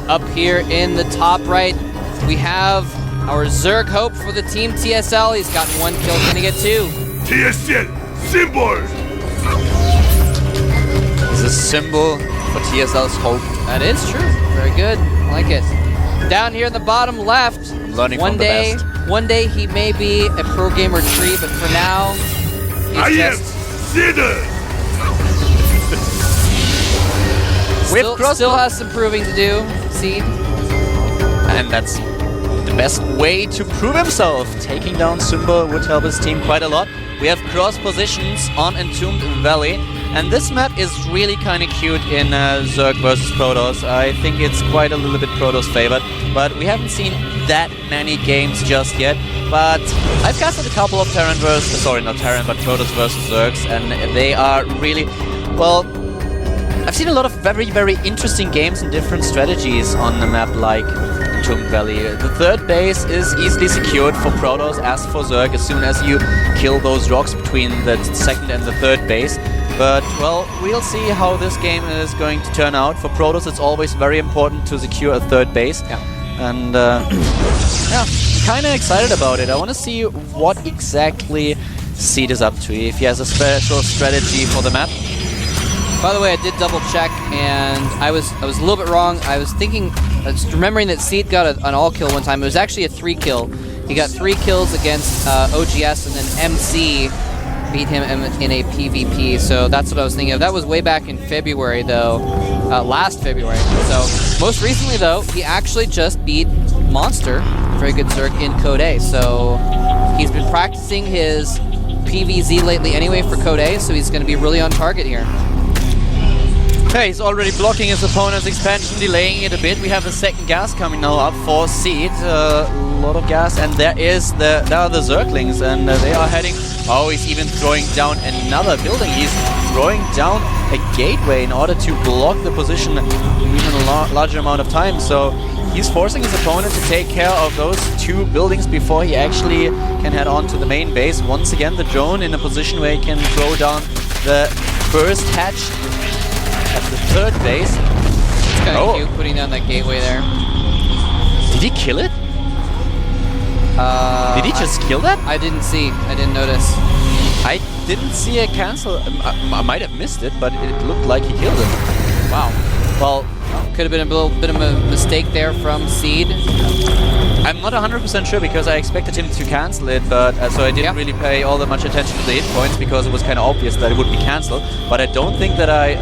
Up here in the top right, we have our Zerg Hope for the team TSL. He's got 1 kill, gonna get 2. TSL symbol. He's a symbol for TSL's hope. That is true. Very good. I like it. Down here in the bottom left, Learning from the best. One day he may be a pro gamer tree, but for now, he's still has some proving to do. Seed. And that's the best way to prove himself. Taking down Symbol would help his team quite a lot. We have cross positions on Entombed Valley, and this map is really kind of cute in Zerg versus Protoss. I think it's quite a little bit Protoss favored, but we haven't seen that many games just yet. But I've casted a couple of Terran versus, sorry, not Terran, but Protoss versus Zergs, and they are really, well, I've seen a lot of very, very interesting games and different strategies on a map like Entombed Valley. The third base is easily secured for Protoss as for Zerg as soon as you kill those rocks between the second and the third base. But, well, we'll see how this game is going to turn out. For Protoss, it's always very important to secure a third base. Yeah. And, yeah, I'm kind of excited about it. I want to see what exactly Seed is up to, if he has a special strategy for the map. By the way, I did double check, and I was a little bit wrong. I was remembering that Seed got an all kill one time. It was actually a 3 kill. He got 3 kills against OGS, and then MC beat him in a PvP. So that's what I was thinking of. That was way back in February, though, last February. So most recently, though, he actually just beat Monster, very good Zerg, in Code A. So he's been practicing his PvZ lately anyway for Code A, so he's going to be really on target here. Okay, he's already blocking his opponent's expansion, delaying it a bit. We have a second gas coming now up for Seed. A lot of gas, and there are the Zerglings, and they are heading. Oh, he's even throwing down another building. He's throwing down a gateway in order to block the position even a larger amount of time. So he's forcing his opponent to take care of those 2 buildings before he actually can head on to the main base. Once again, the drone in a position where he can throw down the first hatch at the third base. It's kind of cute putting down that gateway there. Did he kill it? Did he just kill that? I didn't see. I didn't notice. I didn't see a cancel. I might have missed it, but it looked like he killed it. Wow. Well, could have been a little bit of a mistake there from Seed. I'm not 100% sure because I expected him to cancel it, but so I didn't really pay all that much attention to the hit points because it was kind of obvious that it would be cancelled. But I don't think that I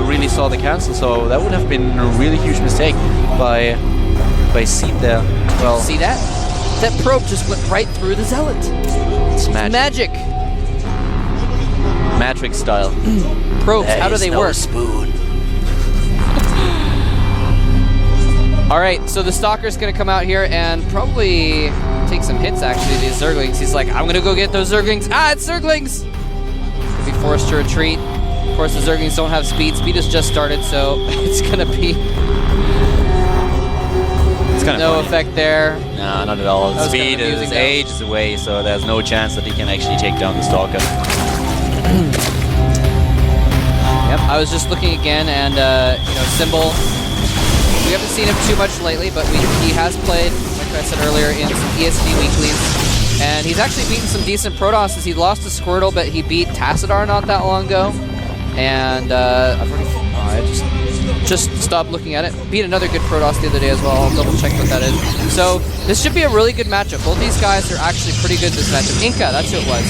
really saw the cancel, so that would have been a really huge mistake by Seed there. Well, see that? That probe just went right through the Zealot. It's magic. Matrix style. Probes, how do they work? Spoon. All right, so the Stalker's gonna come out here and probably take some hits, actually, these Zerglings. He's like, I'm gonna go get those Zerglings. Ah, it's Zerglings! Could be forced to retreat. Of course, the Zerglings don't have speed. Speed has just started, so it's gonna be no effect there. No, not at all. Speed is ages away, so there's no chance that he can actually take down the Stalker. Yep, I was just looking again, and you know, Symbol. We haven't seen him too much lately, but he has played, like I said earlier, in some ESV weeklies, and he's actually beaten some decent Protosses. He lost to Squirtle, but he beat Tassadar not that long ago, and I just stopped looking at it. Beat another good Protoss the other day as well. I'll double check what that is. So this should be a really good matchup. Both these guys are actually pretty good this matchup. Inca, that's who it was.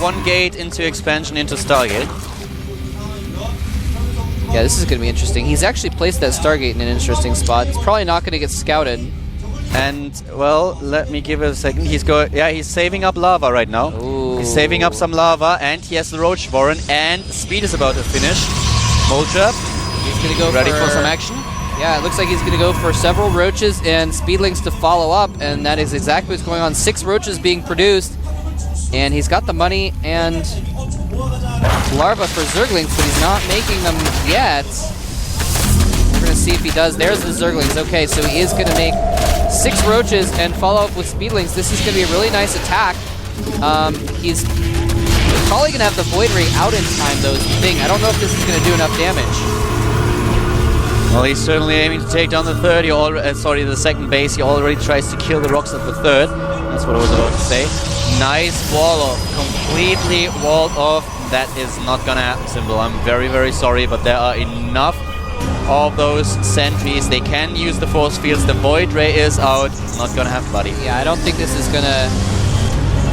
One gate into expansion into Stargate. Yeah, this is going to be interesting. He's actually placed that Stargate in an interesting spot. It's probably not going to get scouted. And, well, let me give it a second. He's saving up lava right now. Ooh. He's saving up some lava, and he has the Roach Warren, and Speed is about to finish. Moltrap, he's going to go ready for some action. Yeah, it looks like he's going to go for several Roaches and Speedlings to follow up, and that is exactly what's going on. 6 Roaches being produced, and he's got the money and larva for Zerglings, but he's not making them yet. We're going to see if he does. There's the Zerglings. Okay, so he is going to make 6 Roaches and follow up with Speedlings. This is going to be a really nice attack. He's probably going to have the Void Ray out in time, though, is the thing. I don't know if this is going to do enough damage. Well, he's certainly aiming to take down the third. The second base. He already tries to kill the rocks at the third. That's what I was about to say. Nice wall off. Completely walled off. That is not gonna happen, Symbol. I'm very, very sorry, but there are enough of those sentries. They can use the force fields. The Void Ray is out. Not gonna happen, buddy. Yeah, I don't think this is gonna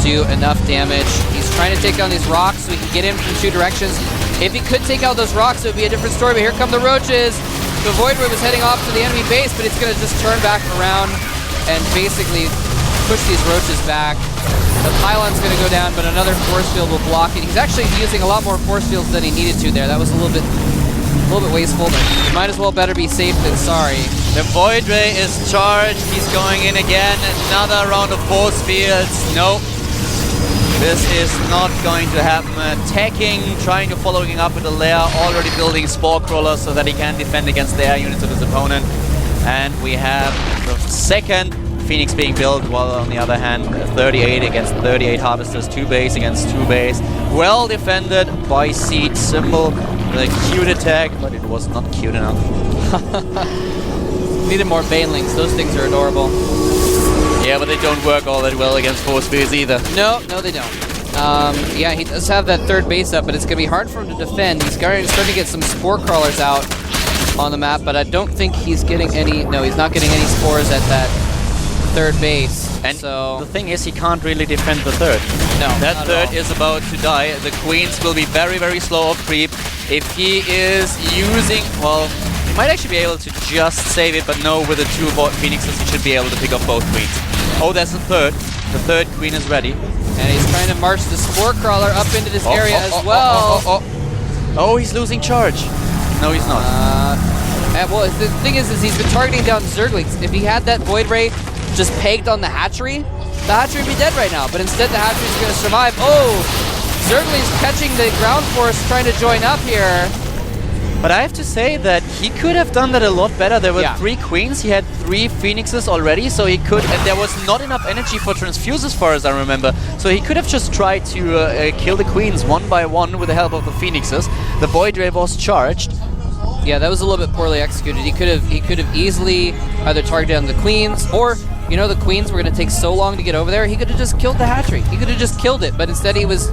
do enough damage. He's trying to take down these rocks so he can get in from 2 directions. If he could take out those rocks, it would be a different story, but here come the roaches. The Void Ray was heading off to the enemy base, but it's gonna just turn back around and basically push these roaches back. The pylon's gonna go down, but another force field will block it. He's actually using a lot more force fields than he needed to there. That was a little bit wasteful, but you might as well better be safe than sorry. The Void Ray is charged. He's going in again. Another round of force fields. Nope. This is not going to happen. Attacking, trying to following up with the lair, already building Spore Crawler so that he can defend against the air units of his opponent. And we have the second Phoenix being built, while on the other hand, 38 against 38 Harvesters, 2 base against 2 base. Well defended by Seed Symbol. The cute attack, but it was not cute enough. Needed more Banelings. Those things are adorable. Yeah, but they don't work all that well against force fields either. No, they don't. Yeah, he does have that third base up, but it's going to be hard for him to defend. He's starting to get some Spore Crawlers out on the map, but I don't think he's getting any... No, he's not getting any spores at that third base. And so the thing is, he can't really defend the third. No, that third is about to die. The Queens will be very, very slow off creep. If he is using... Well, he might actually be able to just save it, but no, with the 2 Phoenixes, he should be able to pick off both Queens. Oh, that's the third. The third Queen is ready. And he's trying to march the Spore Crawler up into this area as well. Oh, he's losing charge. No, he's not. Well, the thing is he's been targeting down Zerglings. If he had that Void Ray just pegged on the hatchery would be dead right now. But instead, the hatchery's going to survive. Oh, Zergling's catching the ground force, trying to join up here. But I have to say that he could have done that a lot better. There were 3 Queens, he had 3 Phoenixes already, so he could, and there was not enough energy for Transfuse as far as I remember. So he could have just tried to kill the Queens one by one with the help of the Phoenixes. The Void Ray was charged. Yeah, that was a little bit poorly executed. He could have easily either targeted on the Queens, or, you know, the Queens were going to take so long to get over there, he could have just killed the hatchery. He could have just killed it, but instead he was...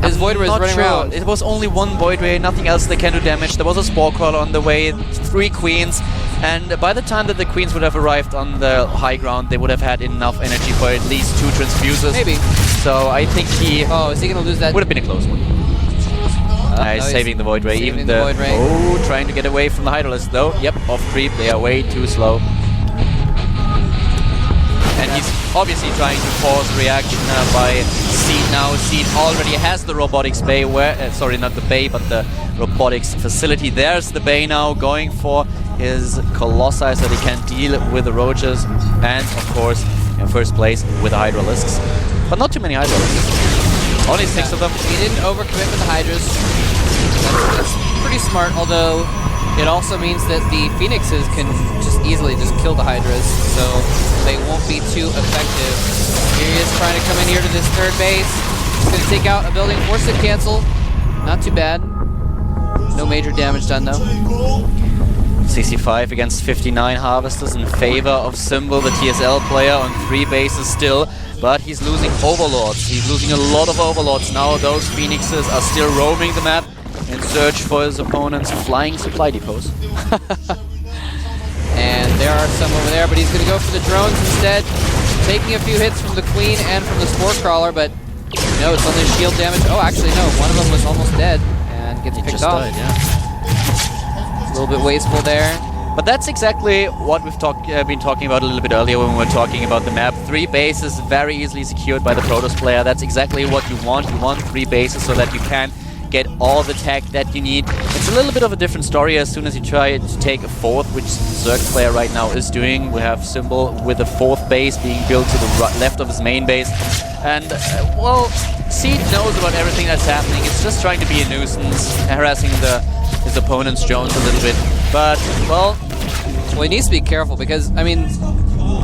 his Void Ray was running around. It was only 1 Void Ray, nothing else that can do damage. There was a Spore Crawler on the way, 3 Queens, and by the time that the Queens would have arrived on the high ground, they would have had enough energy for at least 2 Transfuses. Maybe. So I think he... Oh, is he going to lose that? Would have been a close one. He's saving the Void Ray. Even the Void Ray. Oh, trying to get away from the Hydralisk though. Yep, off creep. They are way too slow. And he's obviously trying to force reaction by Seed now. Seed already has the robotics bay, where sorry, not the bay, but the robotics facility. There's the bay now, going for his Colossi so they can deal with the roaches, and of course in first place with the Hydralisks. But not too many Hydralisks. Only 6 of them. He didn't overcommit with the Hydras. That's pretty smart, although it also means that the Phoenixes can just easily just kill the Hydras, so they won't be too effective. Here he is trying to come in here to this third base. He's going to take out a building, force it cancel. Not too bad. No major damage done though. 65 against 59 Harvesters in favor of Symbol, the TSL player, on 3 bases still. But he's losing Overlords. He's losing a lot of Overlords now. Those Phoenixes are still roaming the map in search for his opponent's flying supply depots. And there are some over there, but he's going to go for the drones instead. Taking a few hits from the Queen and from the Spore Crawler, but no, it's only shield damage. Oh, actually, no. One of them was almost dead and gets picked off. Died, yeah. A little bit wasteful there. But that's exactly what we've been talking about a little bit earlier when we were talking about the map. 3 bases very easily secured by the Protoss player. That's exactly what you want. You want 3 bases so that you can get all the tech that you need. It's a little bit of a different story as soon as you try to take a 4th, which Zerg player right now is doing. We have Symbol with the 4th base being built to the left of his main base. And, well, Seed knows about everything that's happening. It's just trying to be a nuisance, harassing his opponent's drones a little bit. But, well, he needs to be careful because, I mean,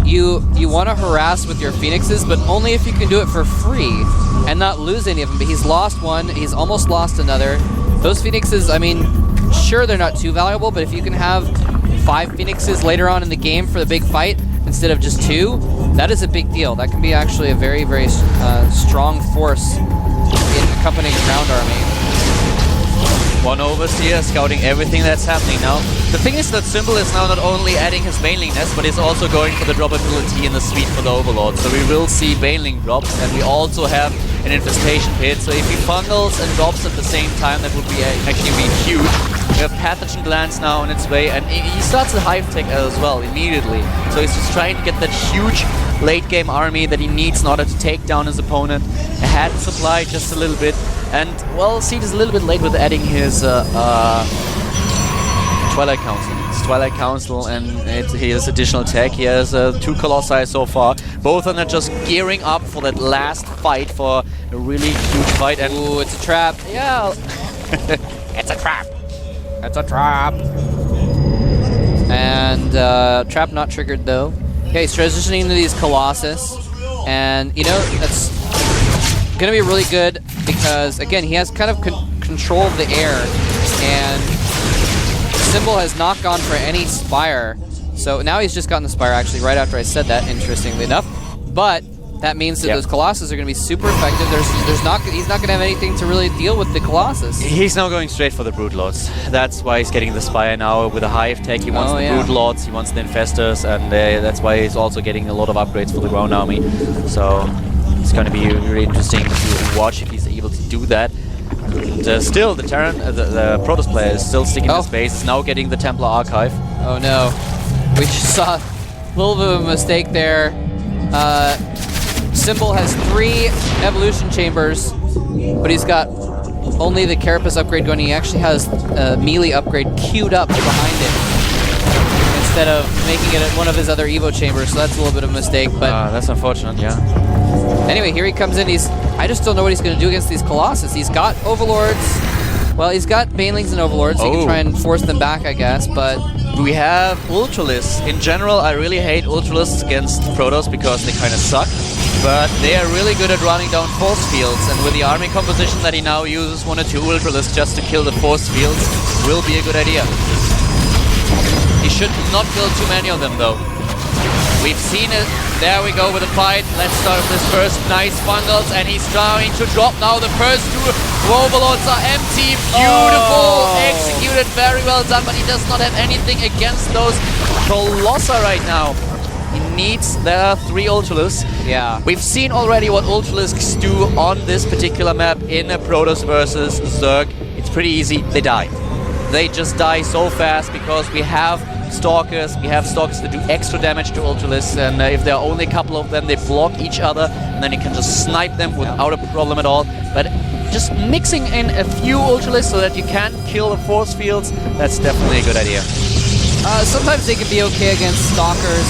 you want to harass with your Phoenixes, but only if you can do it for free and not lose any of them. But he's lost one, he's almost lost another. Those Phoenixes, I mean, sure, they're not too valuable, but if you can have 5 Phoenixes later on in the game for the big fight instead of just 2, that is a big deal. That can be actually a very, very strong force in accompanying a ground army. One overseer scouting everything that's happening now. The thing is that Symbol is now not only adding his Baneling Nest, but he's also going for the drop ability in the suite for the Overlord. So we will see Baneling drops, and we also have an Infestation Pit. So if he bundles and drops at the same time, that would be actually be huge. We have Pathogen Glands now on its way, and he starts a Hive Tech as well immediately. So he's just trying to get that huge late game army that he needs in order to take down his opponent. Ahead supply just a little bit. And, well, Seed is a little bit late with adding his Twilight Council. It's Twilight Council and his additional tech. He has 2 Colossi so far. Both of them are just gearing up for that last fight, for a really huge fight. And ooh, it's a trap. yeah, it's a trap. It's a trap. And trap not triggered though. Okay, he's transitioning into these Colossus. And, you know, that's going to be really good because, again, he has kind of control of the air. And Symbol has not gone for any Spire. So now he's just gotten the Spire, actually, right after I said that, interestingly enough. But that means that those Colossus are going to be super effective. He's not going to have anything to really deal with the Colossus. He's now going straight for the Brood Lords. That's why he's getting the Spire now with a Hive Tech. He wants the Brood Lords, he wants the Infestors, and that's why he's also getting a lot of upgrades for the ground army. So it's going to be really interesting to watch if he's able to do that. And, still, the Terran, the Protoss player is still sticking to space. Is now getting the Templar Archive. Oh no, we just saw a little bit of a mistake there. Symbol has 3 evolution chambers, but he's got only the Carapace upgrade going. He actually has a melee upgrade queued up behind him instead of making it at one of his other Evo chambers, so that's a little bit of a mistake. But that's unfortunate, yeah. Anyway, here he comes in. I just don't know what he's going to do against these Colossus. He's got Overlords. Well, he's got Banelings and Overlords, so he can try and force them back, I guess, but we have Ultralisks. In general, I really hate Ultralisks against Protoss because they kind of suck. But they are really good at running down force fields, and with the army composition that he now uses, 1 or 2 Ultralisks just to kill the force fields will be a good idea. He should not kill too many of them, though. We've seen it. There we go with the fight. Let's start with this first nice bundles, and he's trying to drop now. The first 2 Overlords are empty. Beautiful. Executed, very well done, but he does not have anything against those Colossi right now. He needs the 3 Ultralisks. Yeah. We've seen already what Ultralisks do on this particular map in a Protoss versus Zerg. It's pretty easy. They die. They just die so fast because we have Stalkers. We have Stalkers that do extra damage to Ultralisks, and if there are only a couple of them, they block each other, and then you can just snipe them without a problem at all. But just mixing in a few Ultralisks so that you can kill the force fields, that's definitely a good idea. Sometimes they can be okay against Stalkers,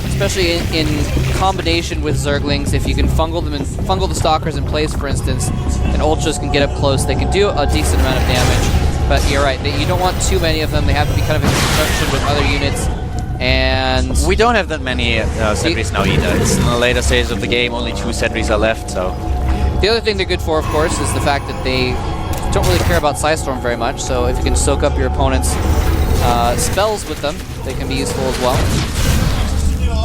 especially in combination with Zerglings. If you can fungal them and fungal the Stalkers in place, for instance, and Ultras can get up close, they can do a decent amount of damage. But you're right, you don't want too many of them. They have to be kind of in conjunction with other units. And we don't have that many sentries now either. It's in the later stages of the game, only 2 sentries are left, so. The other thing they're good for, of course, is the fact that they don't really care about Psystorm very much. So if you can soak up your opponent's spells with them, they can be useful as well.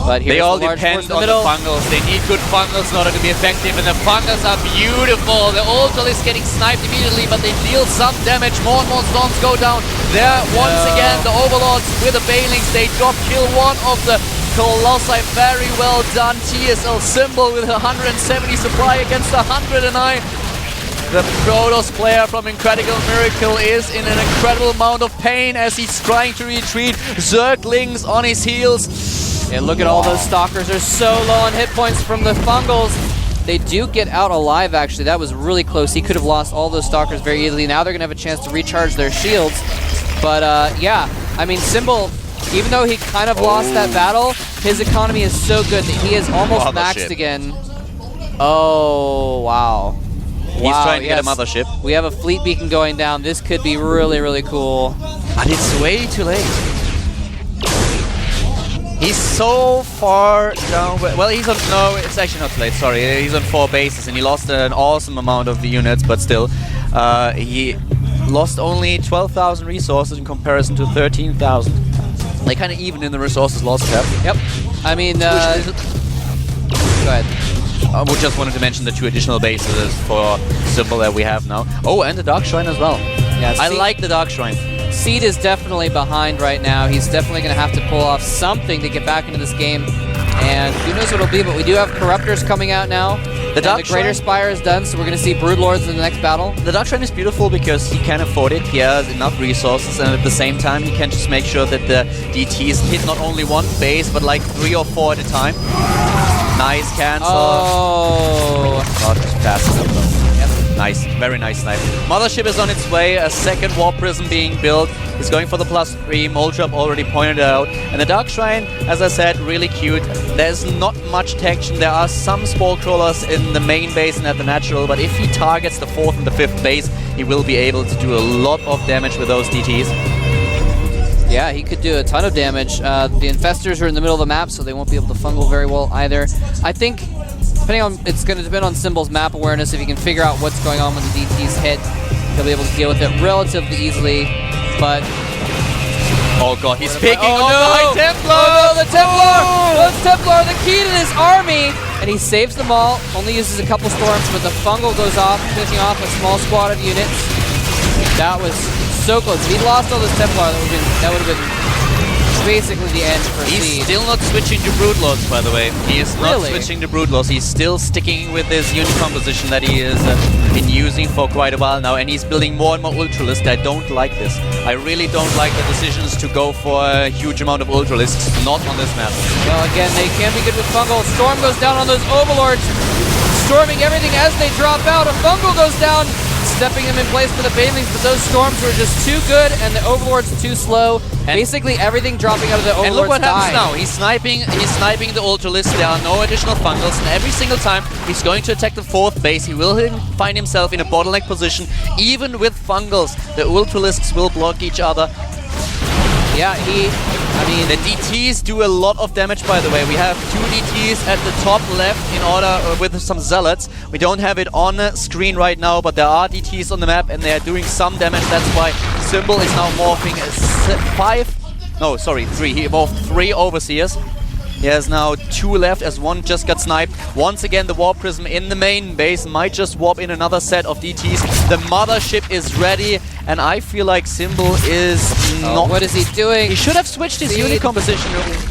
But they all depend on the fungals. They need good fungals in order to be effective, and the fungals are beautiful. The Ultralisks getting sniped immediately, but they deal some damage. More and more storms go down. There, once again, the Overlords with the Banelings. They kill 1 of the Colossi. Very well done. TSL Symbol with 170 supply against 109. The Protoss player from Incredible Miracle is in an incredible amount of pain as he's trying to retreat. Zerglings on his heels. And look at all those Stalkers. They're so low on hit points from the Fungals. They do get out alive, actually. That was really close. He could have lost all those Stalkers very easily. Now they're going to have a chance to recharge their shields. But, yeah, I mean, Symbol, even though he kind of lost that battle, his economy is so good that he is almost maxed again. Oh, wow. He's trying to get a mothership. We have a fleet beacon going down. This could be really, really cool. But it's way too late. He's so far down. Well, he's on. No, it's actually not too late. Sorry, he's on 4 bases, and he lost an awesome amount of units. But still, he lost only 12,000 resources in comparison to 13,000. They kind of even in the resources lost cap. Yep. I mean, go ahead. I just wanted to mention the 2 additional bases for Symbol that we have now. Oh, and the Dark Shrine as well. Yeah, I like the Dark Shrine. Seed is definitely behind right now. He's definitely going to have to pull off something to get back into this game. And who knows what it'll be, but we do have Corruptors coming out now. The Greater Spire is done, so we're going to see Broodlords in the next battle. The Dark Shrine is beautiful because he can afford it. He has enough resources, and at the same time, he can just make sure that the DTs hit not only one base, but like 3 or 4 at a time. Nice cancel. Oh. Not just passes them though. Yep. Nice. Very nice snipe. Mothership is on its way. A second Warp Prism being built. He's going for the +3. Moltrap already pointed it out. And the Dark Shrine, as I said, really cute. There's not much protection. There are some Spore Crawlers in the main base and at the natural, but if he targets the 4th and the 5th base, he will be able to do a lot of damage with those DTs. Yeah, he could do a ton of damage. The Infestors are in the middle of the map, so they won't be able to fungal very well either. I think, depending on, it's going to depend on Symbol's map awareness. If he can figure out what's going on when the DTs hit, he'll be able to deal with it relatively easily. But oh god, he's picking on the High Templar! Oh no, the Templar! Oh! The Templar, the key to this army! And he saves them all, only uses a couple storms, but the fungal goes off, finishing off a small squad of units. That was so close. If he lost all this Templar, that would have been basically the end for He's Seed. still not switching to Broodlords, by the way. He is not switching to Broodlords. He's still sticking with this unit composition that he has been using for quite a while now, and he's building more and more Ultralisk. I don't like this. I really don't like the decisions to go for a huge amount of Ultralisks, not on this map. Well, again, they can be good with fungal. Storm goes down on those Overlords, storming everything as they drop out. A fungal goes down, stepping them in place for the Banelings, but those storms were just too good and the Overlords too slow. And basically everything dropping out of the Overlords. And look what happens died. now. He's sniping the Ultralisk. There are no additional fungals, and every single time he's going to attack the 4th base, he will find himself in a bottleneck position. Even with fungals, the Ultralisks will block each other. Yeah, the DTs do a lot of damage, by the way. We have 2 DTs at the top left in order with some Zealots. We don't have it on screen right now, but there are DTs on the map and they are doing some damage. That's why Symbol is now morphing 3. He evolved 3 Overseers. He has now 2 left as 1 just got sniped. Once again, the Warp Prism in the main base might just warp in another set of DTs. The Mothership is ready, and I feel like Symbol is not... What is he doing? He should have switched his unit composition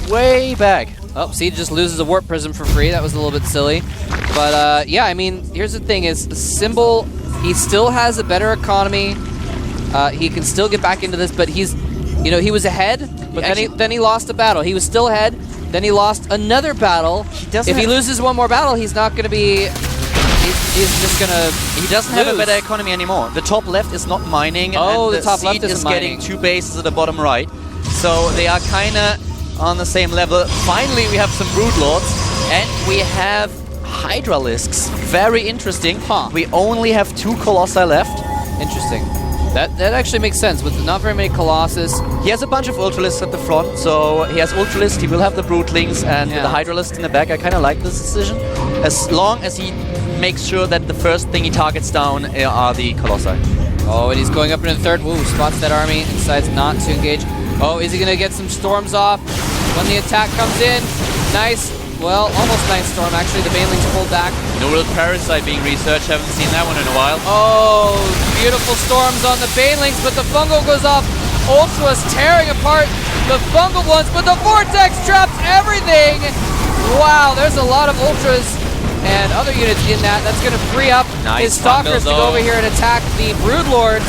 way back. Oh, Seed just loses a Warp Prism for free. That was a little bit silly. But yeah, I mean, here's the thing is, Symbol, he still has a better economy. He can still get back into this, but he's, you know, he was ahead, but then he lost a battle. He was still ahead. Then he lost another battle. If he loses one more battle, he's not going to be... He's just going to He doesn't have a better economy anymore. The top left is not mining. Oh, and the top left is getting 2 bases at the bottom right. So they are kind of on the same level. Finally, we have some Broodlords. And we have Hydralisks. Very interesting. Huh. We only have 2 Colossi left. Interesting. That actually makes sense, with not very many Colossus. He has a bunch of Ultralisks at the front, so he has Ultralisks, he will have the Broodlings and the Hydralisks in the back. I kind of like this decision, as long as he makes sure that the first thing he targets down are the Colossi. Oh, and he's going up into the 3rd. Woo, spots that army and decides not to engage. Oh, is he going to get some storms off when the attack comes in? Nice. Well, almost nice storm, actually. The Banelings pulled back. Neural Parasite being researched. Haven't seen that one in a while. Oh, beautiful storms on the Banelings, but the fungal goes off. Ultras tearing apart the fungal ones, but the Vortex traps everything. Wow, there's a lot of Ultras and other units in that. That's going to free up his Stalkers to go over here and attack the Broodlords.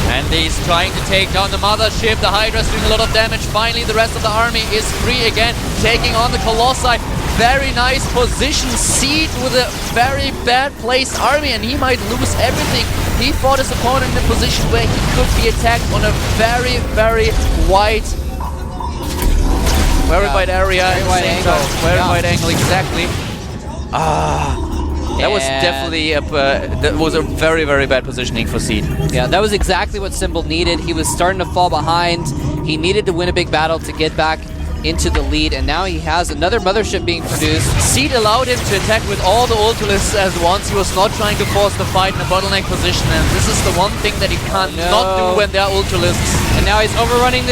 And he's trying to take down the Mothership. The Hydra's doing a lot of damage. Finally, the rest of the army is free again, taking on the Colossi. Very nice position. Seed with a very bad placed army, and he might lose everything. He fought his opponent in a position where he could be attacked on a very, very wide... Very wide area. Very wide angle. Very wide angle, exactly. That was definitely that was a very, very bad positioning for Seed. Yeah, that was exactly what Symbol needed. He was starting to fall behind. He needed to win a big battle to get back into the lead, and now he has another mothership being produced. Seed allowed him to attack with all the ultilisks at once. He was not trying to force the fight in a bottleneck position, and this is the one thing that he can't not do when there are ultilisks. And now he's overrunning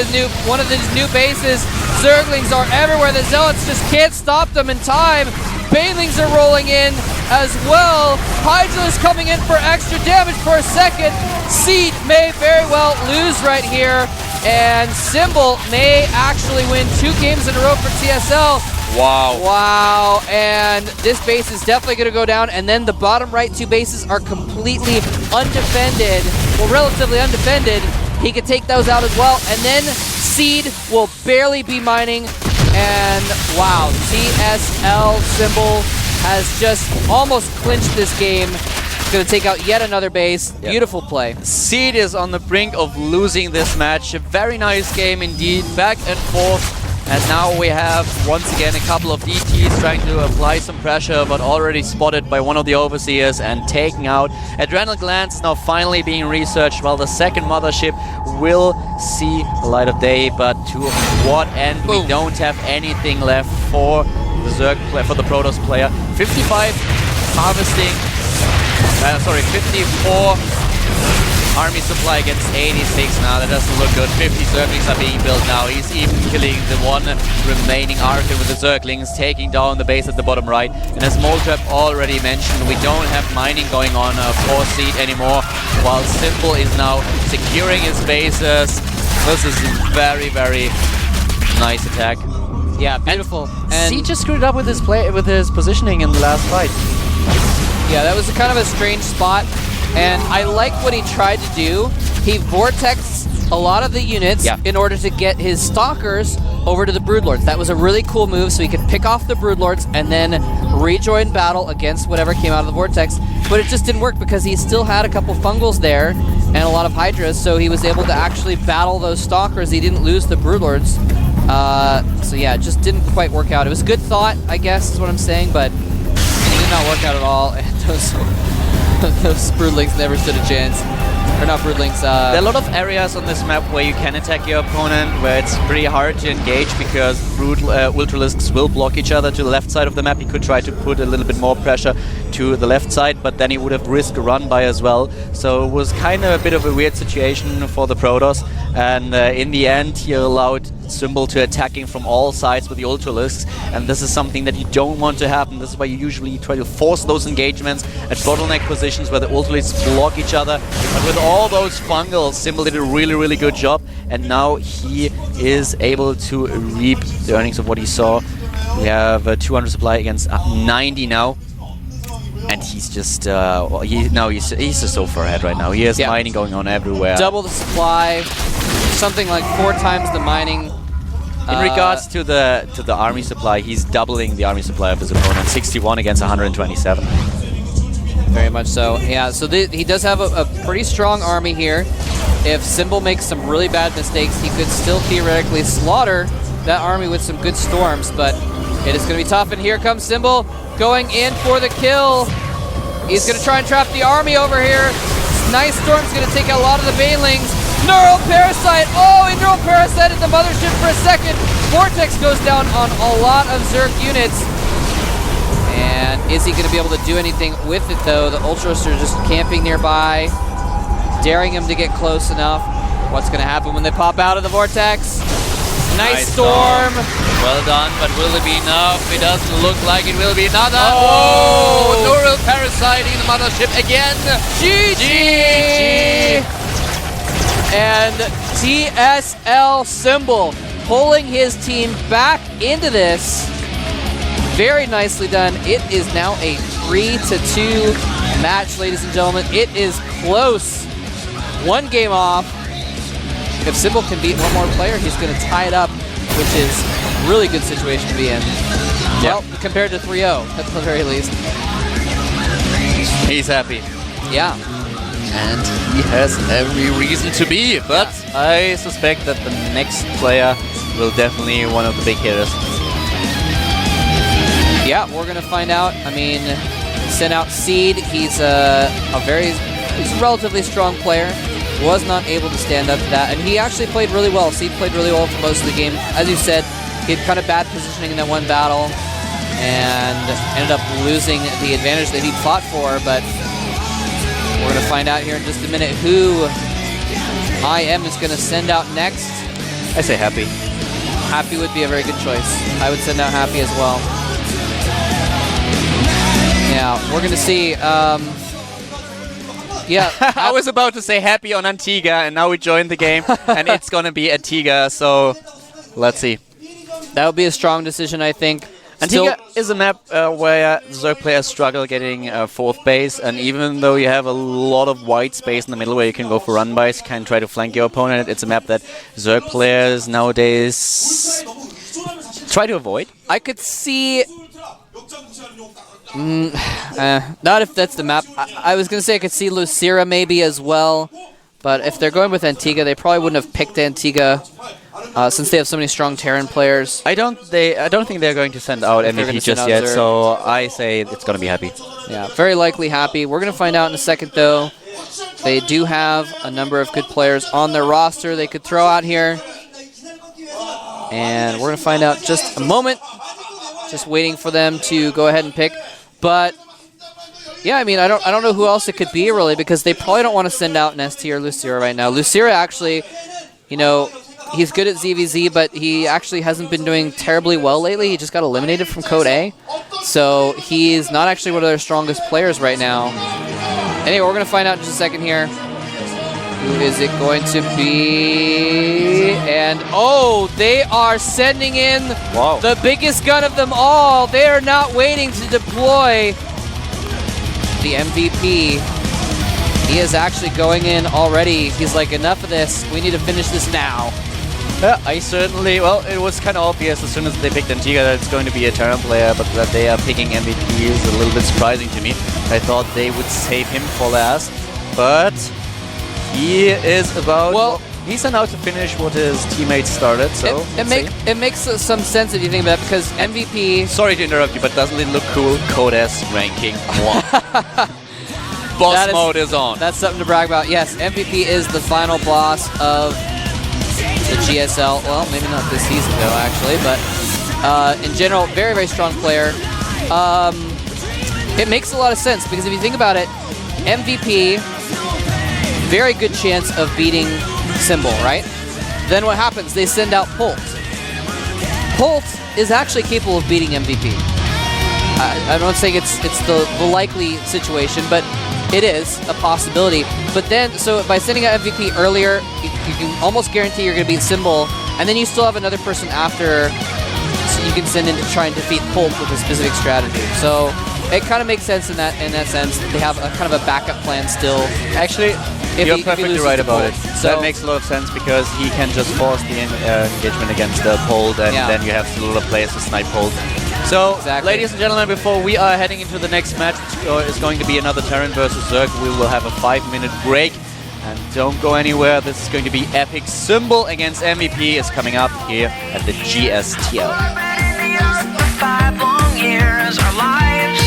one of these new bases. Zerglings are everywhere. The Zealots just can't stop them in time. Banelings are rolling in as well. Hydra is coming in for extra damage for a second. Seed may very well lose right here, and Symbol may actually win 2 games in a row for TSL. Wow. Wow, and this base is definitely going to go down, and then the bottom right 2 bases are completely undefended. Well, relatively undefended. He could take those out as well, and then Seed will barely be mining, and wow, TSL Symbol has just almost clinched this game. He's going to take out yet another base. Yep. Beautiful play. Seed is on the brink of losing this match. A very nice game indeed, back and forth. And now we have, once again, a couple of DTs trying to apply some pressure, but already spotted by one of the Overseers and taking out. Adrenal Glands is now finally being researched, while the second mothership will see the light of day, but to what end? Boom. We don't have anything left for the Zerg player, for the Protoss player. 55 harvesting, 54 army supply against 86 now. That doesn't look good. 50 Zerglings are being built now. He's even killing the one remaining Archon with the Zerglings, taking down the base at the bottom right. And as Moltrap already mentioned, we don't have mining going on for Seed anymore, while Symbol is now securing his bases. This is a very, very nice attack. Yeah, beautiful. And Seed just screwed up with his positioning in the last fight. Yeah, that was kind of a strange spot. And I like what he tried to do. He vortexed a lot of the units in order to get his Stalkers over to the Broodlords. That was a really cool move, so he could pick off the Broodlords and then rejoin battle against whatever came out of the Vortex. But it just didn't work because he still had a couple Fungals there and a lot of Hydras, so he was able to actually battle those Stalkers. He didn't lose the Broodlords. So yeah, it just didn't quite work out. It was a good thought, I guess, is what I'm saying, but it did not work out at all. And those Broodlings never stood a chance. Or not Broodlings. There are a lot of areas on this map where you can attack your opponent, where it's pretty hard to engage because Ultralisks will block each other to the left side of the map. He could try to put a little bit more pressure to the left side, but then he would have risked a run by as well. So it was kind of a bit of a weird situation for the Protoss, and in the end he allowed Symbol to attacking from all sides with the Ultralisks, and this is something that you don't want to happen. This is why you usually try to force those engagements at bottleneck positions where the Ultralisks block each other. But with all those Fungals, Symbol did a really, really good job, and now he is able to reap the earnings of what he saw. We have a 200 supply against 90 now. And he's just, he's just so far ahead right now. He has mining going on everywhere. Double the supply, something like 4 times the mining. In regards to the army supply, he's doubling the army supply of his opponent. 61 against 127. Very much so. Yeah, so he does have a pretty strong army here. If Symbol makes some really bad mistakes, he could still theoretically slaughter that army with some good storms, but it is going to be tough, and here comes Symbol going in for the kill. He's going to try and trap the army over here. Nice Storm's going to take out a lot of the Banelings. Neural Parasite! Oh, he Neural Parasited the mothership for a second. Vortex goes down on a lot of Zerg units. And is he going to be able to do anything with it, though? The Ultras are just camping nearby, daring him to get close enough. What's going to happen when they pop out of the Vortex? Nice Storm. Well done, but will it be enough? It doesn't look like it will be another. Oh! Neural Parasiting the mothership again. GG! And TSL Symbol pulling his team back into this. Very nicely done. It is now a 3-2 match, ladies and gentlemen. It is close. 1 game off. If Symbol can beat one more player, he's going to tie it up, which is a really good situation to be in. Well, compared to 3-0, at the very least. He's happy. Yeah. And he has every reason to be, but I suspect that the next player will definitely one of the big hitters. Yeah, we're going to find out. I mean, sent out Seed. He's a relatively strong player. Was not able to stand up to that, and he actually played really well. Seed played really well for most of the game. As you said, he had kind of bad positioning in that one battle and ended up losing the advantage that he'd fought for, but we're going to find out here in just a minute who IM is going to send out next. I say Happy. Happy would be a very good choice. I would send out Happy as well. Yeah, we're going to see. Yeah, I was about to say Happy on Antigua, and now we joined the game, and it's going to be Antigua, so let's see. That would be a strong decision, I think. Antigua is a map where Zerg players struggle getting 4th base, and even though you have a lot of white space in the middle where you can go for run bys, can try to flank your opponent, it's a map that Zerg players nowadays try to avoid. I could see... not if that's the map. I was going to say I could see Lucira maybe as well, but if they're going with Antigua, they probably wouldn't have picked Antigua. Since they have so many strong Terran players. I don't think they're going to send out MVP just yet, so I say it's going to be Happy. Yeah, very likely Happy. We're going to find out in a second, though. They do have a number of good players on their roster they could throw out here. And we're going to find out just a moment. Just waiting for them to go ahead and pick. But, yeah, I mean, I don't know who else it could be, really, because they probably don't want to send out an ST or Lucira right now. Lucira actually, you know... He's good at ZVZ, but he actually hasn't been doing terribly well lately. He just got eliminated from Code A. So he's not actually one of their strongest players right now. Anyway, we're going to find out in just a second here. Who is it going to be? And, oh, they are sending in the biggest gun of them all. They are not waiting to deploy the MVP. He is actually going in already. He's like, enough of this. We need to finish this now. Yeah, I certainly... Well, it was kind of obvious as soon as they picked Antigua that it's going to be a Terran player, but that they are picking MVP is a little bit surprising to me. I thought they would save him for last, but he is about... Well, he's about to finish what his teammates started, so it makes some sense if you think about it, because MVP... Sorry to interrupt you, but doesn't it look cool? Codes ranking 1. Boss mode is on. That's something to brag about. Yes, MVP is the final boss of the GSL. Well, maybe not this season, though, actually. But in general, very, very strong player. It makes a lot of sense, because if you think about it, MVP, very good chance of beating Symbol, right? Then what happens? They send out Pult. Pult is actually capable of beating MVP. I'm not saying it's the likely situation, but it is a possibility. But then, so by sending out MVP earlier, you can almost guarantee you're going to beat Symbol, and then you still have another person after, so you can send in to try and defeat Pult with a specific strategy. So it kind of makes sense in that sense. They have a kind of a backup plan still. Actually, you're perfectly right about it. So that makes a lot of sense, because he can just force the engagement against the Pult, and then you have a lot of players to snipe Pult. So, ladies and gentlemen, before we are heading into the next match, which is going to be another Terran versus Zerg, we will have a 5-minute break. And don't go anywhere. This is going to be Epic Symbol against MVP. Is coming up here at the GSTL. 5 long years, our lives